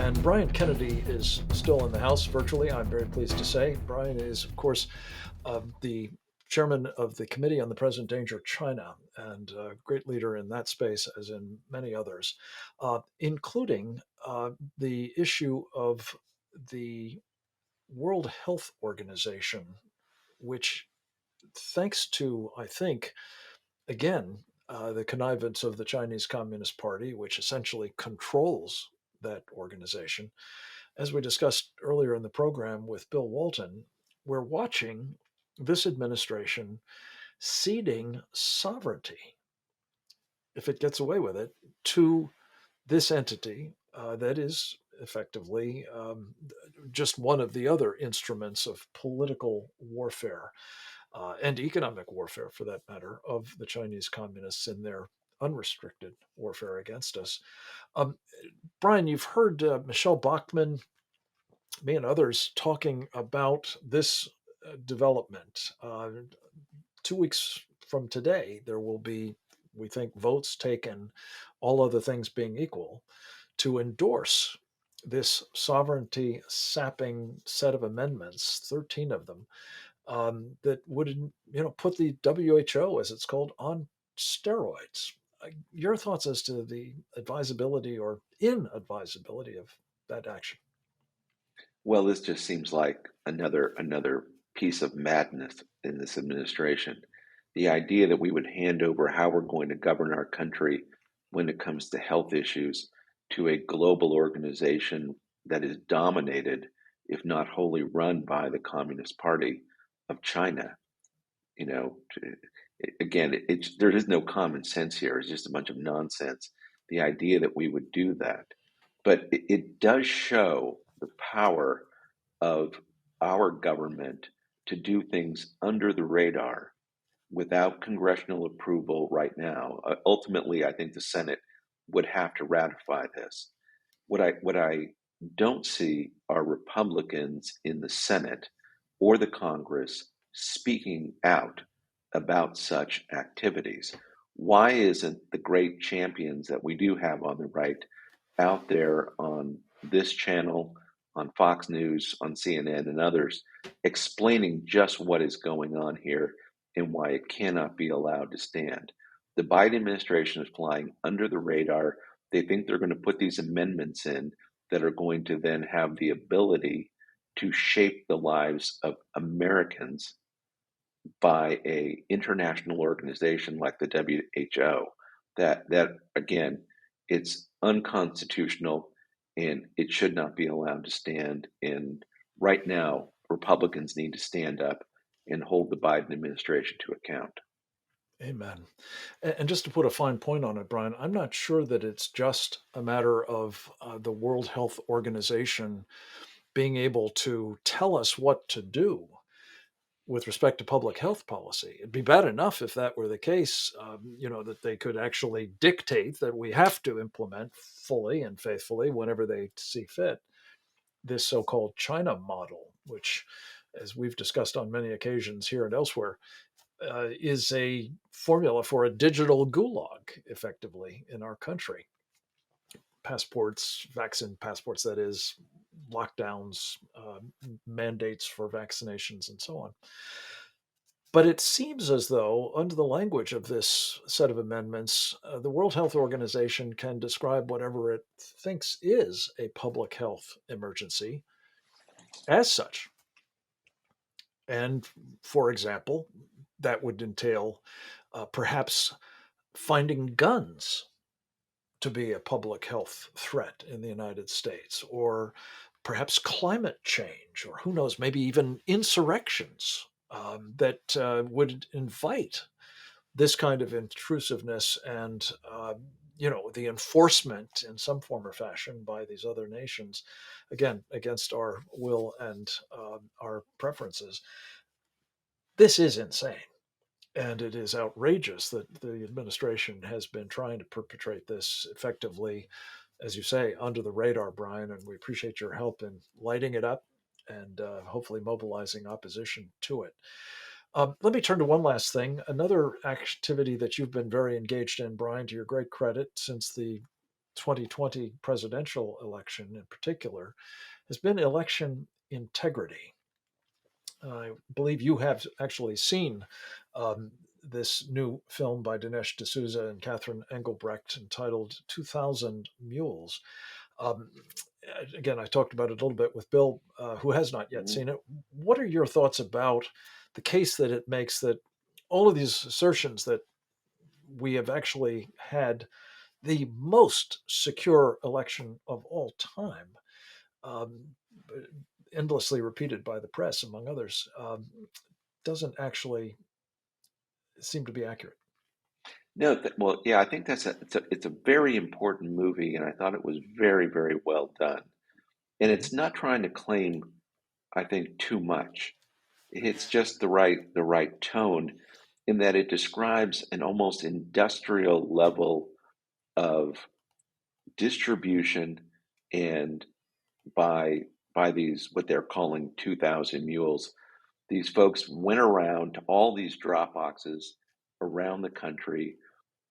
And Brian Kennedy is still in the House virtually, I'm very pleased to say. Brian is, of course, the chairman of the Committee on the Present Danger of China and a great leader in that space, as in many others, including the issue of the World Health Organization, which, thanks to, I think, again, the connivance of the Chinese Communist Party, which essentially controls that organization. As we discussed earlier in the program with Bill Walton, we're watching this administration ceding sovereignty, if it gets away with it, to this entity that is effectively just one of the other instruments of political warfare and economic warfare, for that matter, of the Chinese communists in their unrestricted warfare against us. Um, Brian, you've heard Michelle Bachmann, me, and others talking about this development. 2 weeks from today, there will be, we think, votes taken, all other things being equal, to endorse this sovereignty sapping set of amendments, 13 of them, that would, put the WHO, as it's called, on steroids. Your thoughts as to the advisability or inadvisability of that action? Well, this just seems like another piece of madness in this administration. The idea that we would hand over how we're going to govern our country when it comes to health issues to a global organization that is dominated, if not wholly run by the Communist Party of China. You know, again, there is no common sense here. It's just a bunch of nonsense. The idea that we would do that, but it does show the power of our government to do things under the radar without congressional approval right now. Ultimately, I think the Senate would have to ratify this. What I don't see are Republicans in the Senate or the Congress speaking out about such activities. Why isn't the great champions that we do have on the right out there on this channel, on Fox News, on CNN, and others, explaining just what is going on here and why it cannot be allowed to stand? The Biden administration is flying under the radar. They think they're going to put these amendments in that are going to then have the ability to shape the lives of Americans by a international organization like the WHO. That again, it's unconstitutional and it should not be allowed to stand. And right now, Republicans need to stand up and hold the Biden administration to account. Amen. And just to put a fine point on it, Brian, I'm not sure that it's just a matter of the World Health Organization being able to tell us what to do with respect to public health policy. It'd be bad enough if that were the case, that they could actually dictate that we have to implement fully and faithfully, whenever they see fit, this so called China model, which, as we've discussed on many occasions here and elsewhere, is a formula for a digital gulag, effectively, in our country. Passports, vaccine passports, that is, lockdowns, mandates for vaccinations, and so on. But it seems as though, under the language of this set of amendments, the World Health Organization can describe whatever it thinks is a public health emergency as such. And, for example, that would entail perhaps finding guns to be a public health threat in the United States, or perhaps climate change, or who knows, maybe even insurrections that would invite this kind of intrusiveness and the enforcement in some form or fashion by these other nations, again against our will and our preferences. This is insane. And it is outrageous that the administration has been trying to perpetrate this effectively, as you say, under the radar, Brian. And we appreciate your help in lighting it up and hopefully mobilizing opposition to it. Let me turn to one last thing. Another activity that you've been very engaged in, Brian, to your great credit, since the 2020 presidential election in particular has been election integrity. I believe you have actually seen this new film by Dinesh D'Souza and Catherine Engelbrecht entitled 2000 Mules. Um, Again, I talked about it a little bit with Bill, who has not yet Mhm. seen it. What are your thoughts about the case that it makes that all of these assertions that we have actually had the most secure election of all time, um, endlessly repeated by the press, among others, doesn't actually seem to be accurate? No, well, yeah, I think it's a very important movie, and I thought it was very, very well done. And Hmm. it's not trying to claim, I think, too much. It's just the right tone in that it describes an almost industrial level of distribution and by by these what they're calling 2000 mules. These folks went around to all these drop boxes around the country.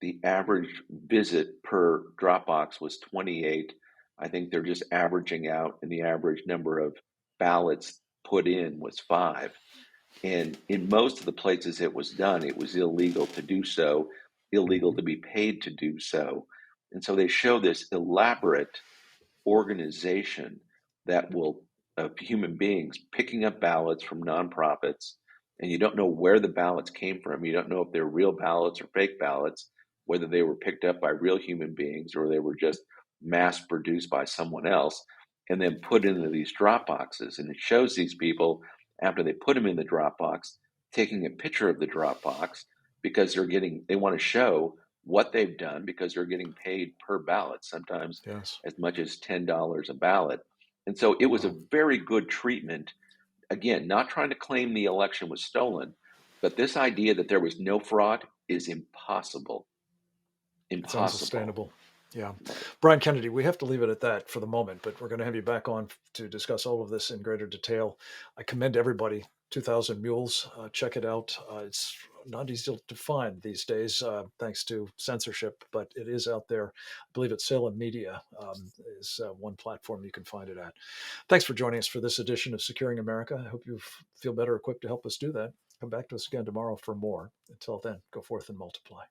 The average visit per drop box was 28. I think they're just averaging out, and the average number of ballots put in was 5. And in most of the places it was done, it was illegal to do so, illegal Hmm. to be paid to do so. And so they show this elaborate organization that will of human beings picking up ballots from nonprofits, and you don't know where the ballots came from. You don't know if they're real ballots or fake ballots, whether they were picked up by real human beings or they were just mass produced by someone else and then put into these drop boxes. And it shows these people after they put them in the drop box taking a picture of the drop box because they want to show what they've done because they're getting paid per ballot. Sometimes Yes. as much as $10 a ballot. And so it was a Wow. very good treatment. Again, not trying to claim the election was stolen, but this idea that there was no fraud is impossible. It's Impossible. unsustainable. Yeah. Right. Brian Kennedy, we have to leave it at that for the moment, but we're going to have you back on to discuss all of this in greater detail. I commend everybody 2000 Mules. Check it out. It's not easy to find these days, thanks to censorship, but it is out there. I believe it's Salem Media is one platform you can find it at. Thanks for joining us for this edition of Securing America. I hope you feel better equipped to help us do that. Come back to us again tomorrow for more. Until then, go forth and multiply.